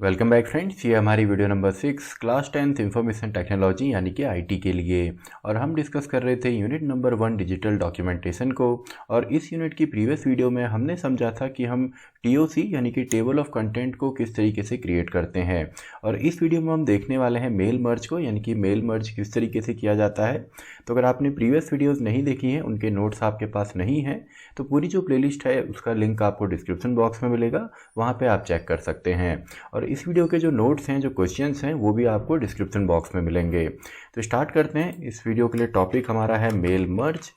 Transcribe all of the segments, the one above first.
Welcome back friends, ये हमारी video number 6 class 10th information technology यानी कि आईटी के लिए। और हम डिस्कस कर रहे थे यूनिट नंबर 1 डिजिटल डॉक्यूमेंटेशन को। और इस यूनिट की प्रीवियस वीडियो में हमने समझा था कि हम टीओसी यानी कि टेबल ऑफ कंटेंट को किस तरीके से क्रिएट करते हैं। और इस वीडियो में हम देखने वाले हैं मेल मर्ज को, यानी कि मेल मर्ज किस तरीके से किया जाता है। तो अगर आपने प्रीवियस वीडियोज़ नहीं देखी हैं, उनके नोट्स आपके पास नहीं हैं, तो पूरी जो प्लेलिस्ट है उसका लिंक आपको डिस्क्रिप्शन बॉक्स में मिलेगा, वहाँ पर आप चेक कर सकते हैं। और इस वीडियो के जो नोट्स हैं, जो क्वेश्चंस हैं, वो भी आपको डिस्क्रिप्शन बॉक्स में मिलेंगे। तो स्टार्ट करते हैं। इस वीडियो के लिए टॉपिक हमारा है मेल मर्ज।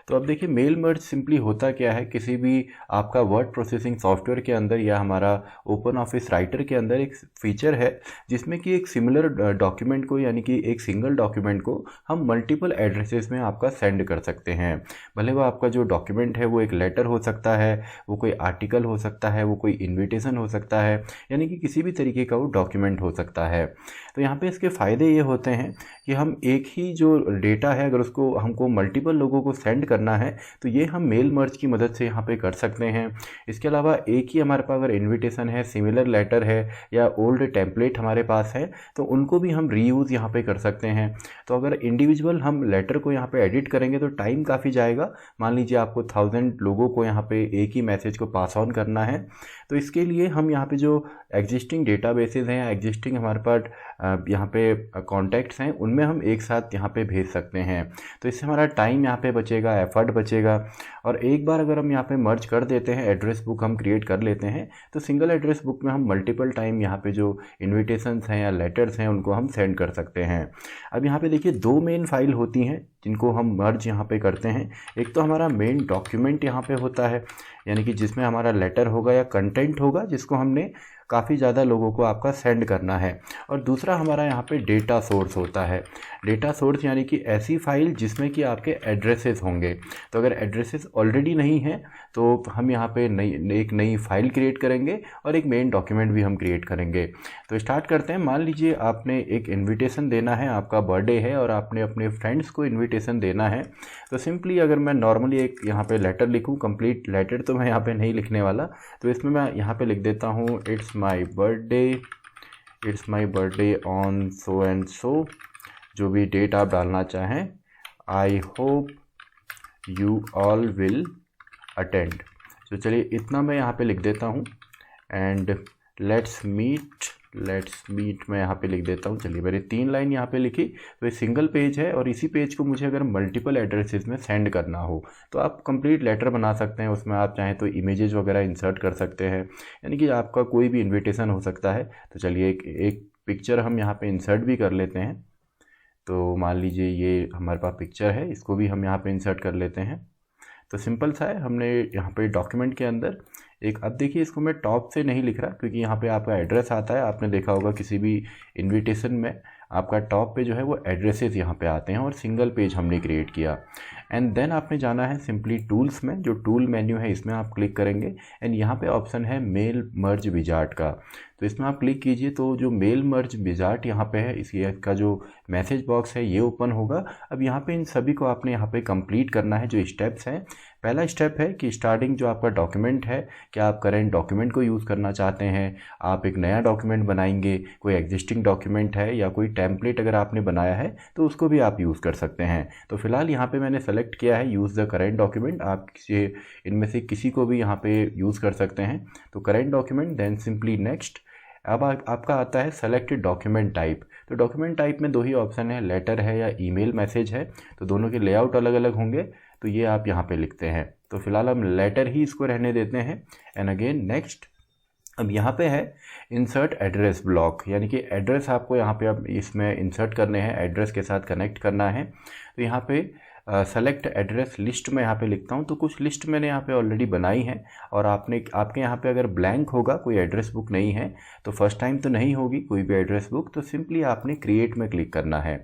तो अब देखिए, मेल मर्ज सिंपली होता क्या है, किसी भी आपका वर्ड प्रोसेसिंग सॉफ्टवेयर के अंदर या हमारा ओपन ऑफिस राइटर के अंदर एक फीचर है जिसमें कि एक सिमिलर डॉक्यूमेंट को, यानी कि एक सिंगल डॉक्यूमेंट को हम मल्टीपल एड्रेसेस में आपका सेंड कर सकते हैं। भले वो आपका जो डॉक्यूमेंट है वो एक लेटर हो सकता है, वो कोई आर्टिकल हो सकता है, वो कोई इन्विटेशन हो सकता है, यानी कि किसी भी तरीके का वो डॉक्यूमेंट हो सकता है। तो यहाँ पे इसके फ़ायदे ये होते हैं कि हम एक ही जो डेटा है, अगर उसको हमको मल्टीपल लोगों को सेंड करना है तो ये हम मेल मर्ज की मदद से यहाँ पे कर सकते हैं। इसके अलावा एक ही हमारे पास अगर इन्विटेशन है, सिमिलर लेटर है या ओल्ड टेम्पलेट हमारे पास है, तो उनको भी हम रीयूज़ यहाँ पे कर सकते हैं। तो अगर इंडिविजुअल हम लेटर को यहाँ पे एडिट करेंगे तो टाइम काफ़ी जाएगा। मान लीजिए आपको 1000 लोगों को यहाँ पे एक ही मैसेज को पास ऑन करना है, तो इसके लिए हम यहाँ पे जो एग्जिस्टिंग डेटाबेसेस हैं या एग्जिस्टिंग हमारे पास यहाँ पे कॉन्टैक्ट्स हैं, उनमें हम एक साथ यहाँ पे भेज सकते हैं। तो इससे हमारा टाइम यहाँ पे बचेगा, एफर्ट बचेगा। और एक बार अगर हम यहाँ पे मर्ज कर देते हैं, एड्रेस बुक हम क्रिएट कर लेते हैं, तो सिंगल एड्रेस बुक में हम मल्टीपल टाइम यहाँ पे जो इन्विटेशंस हैं या लेटर्स हैं उनको हम सेंड कर सकते हैं। अब यहाँ पे देखिए, दो मेन फाइल होती हैं जिनको हम मर्ज यहाँ पे करते हैं। एक तो हमारा मेन डॉक्यूमेंट यहाँ पे होता है, यानी कि जिसमें हमारा लेटर होगा या कंटेंट होगा जिसको हमने काफ़ी ज़्यादा लोगों को आपका सेंड करना है। और दूसरा हमारा यहाँ पे डेटा सोर्स होता है। डेटा सोर्स यानी कि ऐसी फाइल जिसमें कि आपके एड्रेसेस होंगे। तो अगर एड्रेसेस ऑलरेडी नहीं हैं तो हम यहाँ पे एक नई फाइल क्रिएट करेंगे और एक मेन डॉक्यूमेंट भी हम क्रिएट करेंगे। तो स्टार्ट करते हैं। मान लीजिए आपने एक इन्विटेशन देना है, आपका बर्थडे है और आपने अपने फ्रेंड्स को इन्विटेशन देना है। तो सिंपली अगर मैं नॉर्मली एक यहाँ पे लेटर लिखूँ, कंप्लीट लेटर तो मैं यहाँ पे नहीं लिखने वाला, तो इसमें मैं यहाँ पे लिख देता हूँ it's my birthday on so and so, जो भी डेट आप डालना चाहें। I hope you all will attend. तो चलिए इतना मैं यहाँ पे लिख देता हूँ। एंड लेट्स मीट मैं यहाँ पे लिख देता हूँ। चलिए मैंने 3 लाइन यहाँ पे लिखी। तो ये सिंगल पेज है और इसी पेज को मुझे अगर मल्टीपल एड्रेसेस में सेंड करना हो तो आप कंप्लीट लेटर बना सकते हैं। उसमें आप चाहें तो इमेजेस वगैरह इंसर्ट कर सकते हैं, यानी कि आपका कोई भी इन्विटेशन हो सकता है। तो चलिए एक पिक्चर हम यहाँ पे इंसर्ट भी कर लेते हैं। तो मान लीजिए ये हमारे पास पिक्चर है, इसको भी हम यहाँ पे इंसर्ट कर लेते हैं। तो सिंपल सा है, हमने यहाँ पे डॉक्यूमेंट के अंदर एक, अब देखिए इसको मैं टॉप से नहीं लिख रहा क्योंकि यहाँ पे आपका एड्रेस आता है। आपने देखा होगा किसी भी इन्विटेशन में आपका टॉप पे जो है वो एड्रेसेस यहाँ पे आते हैं और सिंगल पेज हमने क्रिएट किया। एंड देन आपने जाना है सिंपली टूल्स में, जो टूल मेन्यू है इसमें आप क्लिक करेंगे। एंड यहाँ पे ऑप्शन है मेल मर्ज विजार्ट का, तो इसमें आप क्लिक कीजिए। तो जो मेल मर्ज विजार्ट यहाँ पे है, इसका जो मैसेज बॉक्स है ये ओपन होगा। अब यहाँ पे इन सभी को आपने यहाँ पे कंप्लीट करना है। जो स्टेप्स हैं, पहला स्टेप है कि स्टार्टिंग जो आपका डॉक्यूमेंट है, क्या आप करेंट डॉक्यूमेंट को यूज़ करना चाहते हैं, आप एक नया डॉक्यूमेंट बनाएंगे, कोई एग्जिस्टिंग डॉक्यूमेंट है या कोई टेम्पलेट अगर आपने बनाया है तो उसको भी आप यूज़ कर सकते हैं। तो फिलहाल यहाँ पे मैंने सेलेक्ट किया है यूज़ द करेंट डॉक्यूमेंट। आप इनमें से किसी को भी यहाँ पे यूज़ कर सकते हैं। तो current document, then simply next. अब आपका आता है सेलेक्टेड डॉक्यूमेंट टाइप। तो डॉक्यूमेंट टाइप में 2 ही ऑप्शन है, लेटर है या ईमेल मैसेज है। तो दोनों के लेआउट अलग अलग होंगे, तो ये आप यहाँ पे लिखते हैं। तो फिलहाल हम लेटर ही इसको रहने देते हैं। And again next. अब यहाँ पे है इंसर्ट एड्रेस ब्लॉक, यानी कि एड्रेस आपको यहाँ पे अब इसमें इंसर्ट करने हैं, एड्रेस के साथ कनेक्ट करना है। तो यहाँ पे सेलेक्ट एड्रेस लिस्ट में यहाँ पे लिखता हूँ। तो कुछ लिस्ट मैंने यहाँ पे ऑलरेडी बनाई है और आपके यहाँ पे अगर ब्लैंक होगा, कोई एड्रेस बुक नहीं है, तो फर्स्ट टाइम तो नहीं होगी कोई भी एड्रेस बुक, तो सिंपली आपने क्रिएट में क्लिक करना है।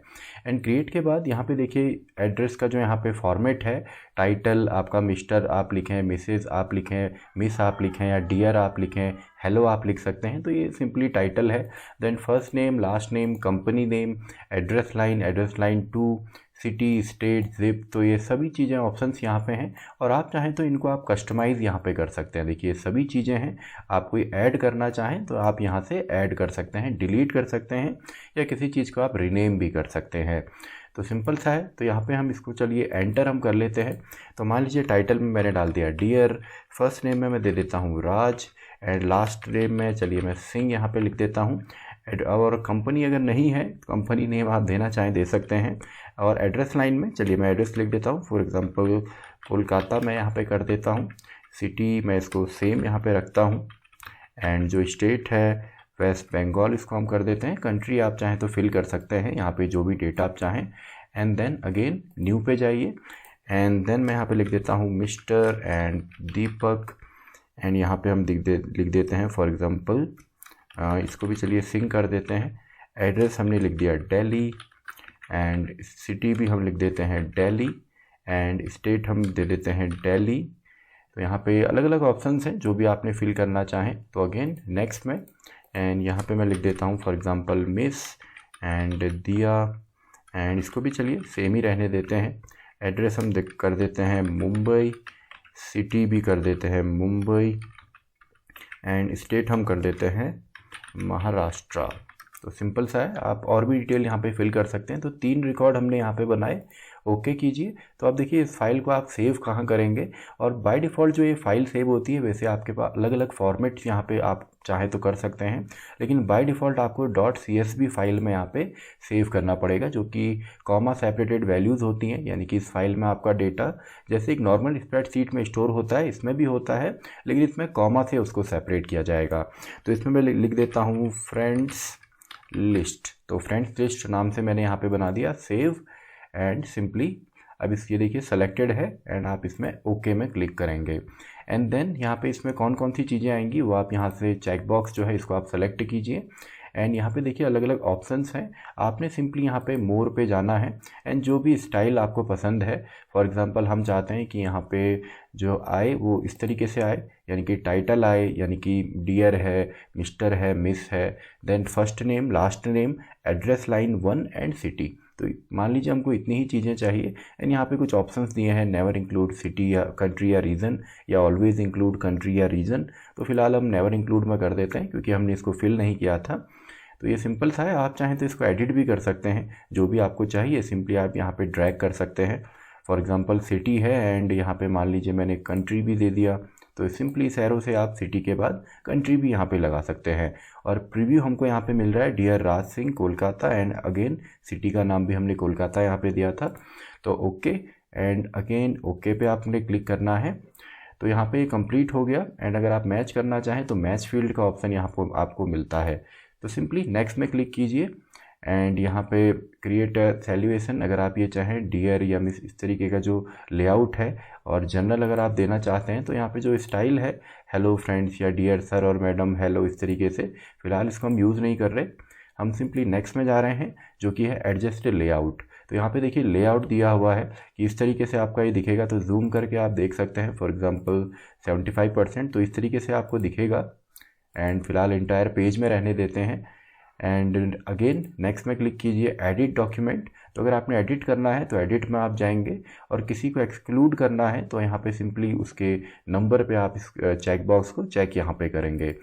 एंड क्रिएट के बाद यहाँ पे देखिए एड्रेस का जो यहाँ पे फॉर्मेट है, टाइटल आपका मिस्टर आप लिखें, मिसेज आप लिखें, मिस आप लिखें या डियर आप लिखें, हेलो आप लिख सकते हैं। तो ये सिंपली टाइटल है। Then first name, last name, company name, address line 2, city, state, zip, तो ये सभी चीज़ें ऑप्शंस यहाँ पे हैं और आप चाहें तो इनको आप कस्टमाइज़ यहाँ पे कर सकते हैं। देखिए सभी चीज़ें हैं, आप कोई ऐड करना चाहें तो आप यहाँ से ऐड कर सकते हैं, डिलीट कर सकते हैं या किसी चीज़ को आप रीनेम भी कर सकते हैं। तो सिंपल सा है। तो यहाँ पे हम इसको चलिए एंटर हम कर लेते हैं। तो मान लीजिए टाइटल में मैंने डाल दिया डियर, फर्स्ट नेम में मैं दे देता हूँ राज, एंड लास्ट नेम में चलिए मैं सिंह यहाँ पे लिख देता हूँ। और कंपनी अगर नहीं है, कंपनी नेम आप देना चाहें दे सकते हैं। और एड्रेस लाइन में चलिए मैं एड्रेस लिख देता हूँ, फॉर एग्ज़ाम्पल कोलकाता मैं यहाँ पे कर देता हूँ। सिटी मैं इसको सेम यहाँ पे रखता हूँ, एंड जो स्टेट है वेस्ट बंगाल इसको हम कर देते हैं। कंट्री आप चाहें तो फिल कर सकते हैं यहाँ पे जो भी डेटा आप चाहें, एंड देन अगेन न्यू पे जाइए, एंड देन मैं यहाँ पे लिख देता हूँ मिस्टर एंड दीपक, एंड यहाँ पे हम लिख देते हैं फॉर एग्ज़ाम्पल इसको भी चलिए सिंह कर देते हैं। एड्रेस हमने लिख दिया दिल्ली, एंड सिटी भी हम लिख देते हैं दिल्ली, एंड स्टेट हम दे देते हैं दिल्ली। तो यहाँ पे अलग अलग ऑप्शंस हैं जो भी आपने फिल करना चाहें। तो अगेन नेक्स्ट में, एंड यहाँ पे मैं लिख देता हूँ फॉर एग्ज़ाम्पल मिस एंड दिया, एंड इसको भी चलिए सेम ही रहने देते हैं। एड्रेस हम कर देते हैं मुंबई, सिटी भी कर देते हैं मुंबई, एंड स्टेट हम कर देते हैं महाराष्ट्र। तो सिंपल सा है, आप और भी डिटेल यहाँ पे फिल कर सकते हैं। तो 3 रिकॉर्ड हमने यहाँ पे बनाए, ओके कीजिए। तो आप देखिए इस फाइल को आप सेव कहाँ करेंगे, और बाय डिफ़ॉल्ट जो ये फाइल सेव होती है वैसे आपके पास अलग अलग फॉर्मेट्स यहाँ पे आप चाहे तो कर सकते हैं, लेकिन बाय डिफ़ॉल्ट आपको .csv फाइल में यहाँ पे सेव करना पड़ेगा, जो कि कॉमा सेपरेटेड वैल्यूज़ होती हैं। यानी कि इस फाइल में आपका डेटा जैसे एक नॉर्मल स्प्रेडशीट में स्टोर होता है, इसमें भी होता है, लेकिन इसमें कॉमा से उसको सेपरेट किया जाएगा। तो इसमें मैं लिख देता हूँ फ्रेंड्स लिस्ट। तो फ्रेंड्स लिस्ट नाम से मैंने यहाँ पे बना दिया सेव, एंड सिंपली अब ये देखिए सेलेक्टेड है, एंड आप इसमें ओके में क्लिक करेंगे। एंड देन यहाँ पे इसमें कौन कौन सी चीज़ें आएंगी वो आप यहाँ से चेक बॉक्स जो है इसको आप सेलेक्ट कीजिए, एंड यहाँ पे देखिए अलग अलग ऑप्शंस हैं। आपने सिंपली यहाँ पे मोर पे जाना है, एंड जो भी स्टाइल आपको पसंद है, फॉर एग्जांपल हम चाहते हैं कि यहाँ पे जो आए वो इस तरीके से आए, यानी कि टाइटल आए, यानी कि डियर है, मिस्टर है, मिस है, then first name, last name, address line 1 and city. तो मान लीजिए हमको इतनी ही चीज़ें चाहिए, एंड यहाँ पे कुछ ऑप्शंस दिए हैं, नेवर इंक्लूड सिटी या कंट्री या रीजन, या ऑलवेज इंक्लूड कंट्री या रीजन। तो फिलहाल हम नेवर इंक्लूड में कर देते हैं क्योंकि हमने इसको फिल नहीं किया था। तो ये सिंपल सा है, आप चाहें तो इसको एडिट भी कर सकते हैं, जो भी आपको चाहिए सिंपली आप यहाँ पे ड्रैग कर सकते हैं। फॉर एग्जांपल सिटी है, एंड यहाँ पे मान लीजिए मैंने कंट्री भी दे दिया, तो सिंपली इस एरो से आप सिटी के बाद कंट्री भी यहाँ पे लगा सकते हैं। और प्रीव्यू हमको यहाँ पे मिल रहा है dear Raj Singh Kolkata, and again city का नाम भी हमने कोलकाता यहाँ पे दिया था। तो ओके, एंड अगेन ओके पे आपने क्लिक करना है। तो यहाँ पे कंप्लीट हो गया, एंड अगर आप मैच करना चाहें तो मैच फील्ड का ऑप्शन यहाँ पर आपको मिलता है। तो सिंपली नेक्स्ट में क्लिक कीजिए, एंड यहाँ पे क्रिएट सैल्यूएशन अगर आप ये चाहें डियर या मिस इस तरीके का जो लेआउट है, और जनरल अगर आप देना चाहते हैं तो यहाँ पे जो स्टाइल है हेलो फ्रेंड्स या डियर सर और मैडम हेलो इस तरीके से, फिलहाल इसको हम यूज़ नहीं कर रहे, हम सिंपली नेक्स्ट में जा रहे हैं जो कि है एडजस्ट लेआउट। तो यहाँ पे देखिए लेआउट दिया हुआ है कि इस तरीके से आपका ये दिखेगा। तो जूम करके आप देख सकते हैं, फॉर एग्जांपल 75%, तो इस तरीके से आपको दिखेगा, एंड फिलहाल इंटायर पेज में रहने देते हैं। एंड अगेन नेक्स्ट में क्लिक कीजिए एडिट डॉक्यूमेंट। तो अगर आपने एडिट करना है तो एडिट में आप जाएंगे, और किसी को एक्सक्लूड करना है तो यहाँ पे सिंपली उसके नंबर पे आप इस चेक बॉक्स को चेक यहाँ पे करेंगे।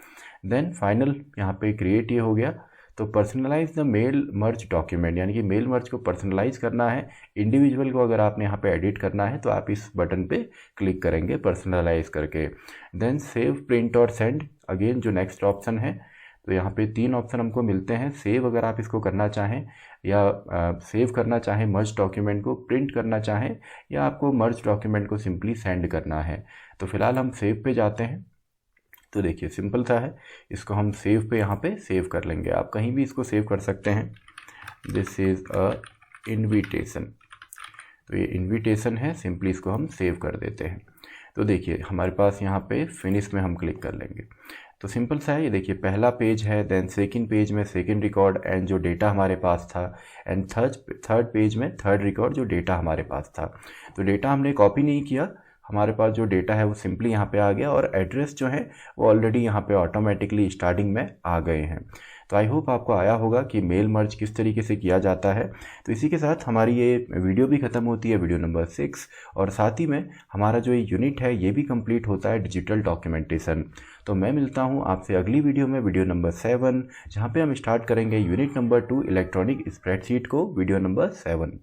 देन फाइनल यहाँ पे क्रिएट ये हो गया। तो personalize the mail merge document, यानी कि मेल मर्ज को पर्सनलाइज करना है, इंडिविजुअल को अगर आपने यहाँ पे एडिट करना है तो आप इस बटन पे क्लिक करेंगे पर्सनलाइज करके। देन सेव, प्रिंट और सेंड, अगेन जो नेक्स्ट ऑप्शन है। तो यहाँ पे 3 ऑप्शन हमको मिलते हैं। सेव अगर आप इसको करना चाहें, या सेव करना चाहें मर्ज डॉक्यूमेंट को, प्रिंट करना चाहें, या आपको मर्ज डॉक्यूमेंट को सिंपली सेंड करना है। तो फिलहाल हम सेव पे जाते हैं। तो देखिए सिंपल सा है, इसको हम सेव पे यहाँ पे सेव कर लेंगे। आप कहीं भी इसको सेव कर सकते हैं। This is a invitation. तो ये इन्विटेशन है, सिंपली इसको हम सेव कर देते हैं। तो देखिए हमारे पास यहाँ पे फिनिश में हम क्लिक कर लेंगे। तो सिंपल सा है, ये देखिए पहला पेज है, देन सेकंड पेज में सेकंड रिकॉर्ड एंड जो डेटा हमारे पास था, एंड थर्ड पेज में थर्ड रिकॉर्ड जो डेटा हमारे पास था। तो डेटा हमने कॉपी नहीं किया, हमारे पास जो डेटा है वो सिंपली यहाँ पे आ गया, और एड्रेस जो है वो ऑलरेडी यहाँ पे ऑटोमेटिकली स्टार्टिंग में आ गए हैं। तो आई होप आपको आया होगा कि मेल मर्ज किस तरीके से किया जाता है। तो इसी के साथ हमारी ये वीडियो भी ख़त्म होती है, वीडियो नंबर 6, और साथ ही में हमारा जो ये यूनिट है ये भी कंप्लीट होता है, डिजिटल डॉक्यूमेंटेशन। तो मैं मिलता हूँ आपसे अगली वीडियो में, वीडियो नंबर 7, जहाँ पे हम स्टार्ट करेंगे यूनिट नंबर 2 इलेक्ट्रॉनिक स्प्रेडशीट को, वीडियो नंबर 7।